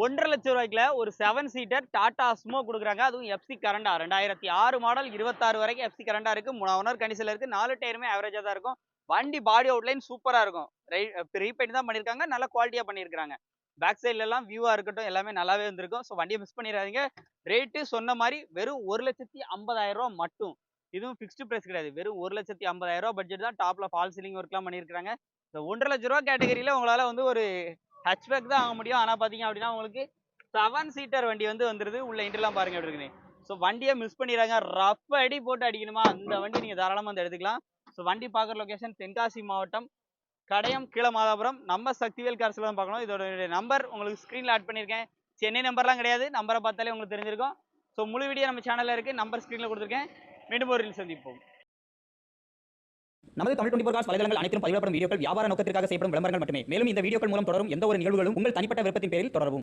1,50,000 ரூபாய்க்குல ஒரு 7 seater Tata Sumo குடுக்குறாங்க. அதுவும் எஃப்சி கரண்டா 2006 மாடல் 26 வரைக்கும் எஃப்சி கரண்டா இருக்கு. 3 ஓனர் கண்டிஷன்ல இருக்கு. 4 டயருமே ஆவரேஜா தான் இருக்கும். வண்டி பாடி அவுட்லைன் சூப்பரா இருக்கும். ரீபெயிண்ட் தான் பண்ணியிருக்காங்க. நல்ல குவாலிட்டியா பண்ணியிருக்காங்க. பேக் சைடுல எல்லாம் வியூவா இருக்கட்டும் எல்லாமே நல்லாவே வந்திருக்கும். ஸோ வண்டியை மிஸ் பண்ணிடாதீங்க. ரேட்டு சொன்ன மாதிரி வெறும் 1,50,000 ரூபாய் மட்டும். இதுவும் ஃபிக்ஸ்டு பிரைஸ் கிடையாது. வெறும் 1,50,000 ரூபாய் பட்ஜெட் தான். டாப்ல ஃபால் சீலிங் ஒர்க்லாம் பண்ணியிருக்காங்க. இந்த 1,50,000 ரூபாய் கேட்டகரியில உங்களால வந்து ஒரு ஹேட்ச்பேக் தான் வாங்க முடியும். ஆனா பாத்தீங்க அப்படின்னா உங்களுக்கு 7 சீட்டர் வண்டி வந்து வந்துருது. உள்ள இன்டர்லாம் பாருங்க எப்படி இருக்குன்னு. ஸோ வண்டியை மிஸ் பண்ணிடுறாங்க. ரஃப் அடி போட்டு அடிக்கணுமா அந்த வண்டி நீங்க தாராளமா வந்து எடுத்துக்கலாம். ஸோ வண்டி பார்க்குற லொகேஷன் தென்காசி மாவட்டம் கடையம் கீழமாதாபுரம். நம்ம சக்திவேல் கார்ஸ்ல தான் பார்க்கணும். இதோட நம்பர் உங்களுக்கு ஸ்க்ரீனில் ஆட் பண்ணியிருக்கேன். சென்னை நம்பர்லாம் கிடையாது. நம்பரை பார்த்தாலே உங்களுக்கு தெரிஞ்சிருக்கும். ஸோ முழு வீடியோ நம்ம சேனலில் இருக்குது. நம்பர் ஸ்க்ரீனில் கொடுத்துருக்கேன். மீண்டும் ஒரு ரீல் சந்திப்போம். நமது தமிழ் 24 காஸ் வலைதளங்கள் அனைத்தும் பதிவிடப்படும் வீடியோக்கள் வியாபார நோக்கத்திற்காக செய்யப்படும் விளம்பரங்கள் மட்டுமே. மேலும் இந்த வீடியோக்கள் மூலம் தொடரும் எந்த ஒரு நிகழ்வுகளும் உங்கள் தனிப்பட்ட விருப்பத்தின் பேரில் தொடரவும்.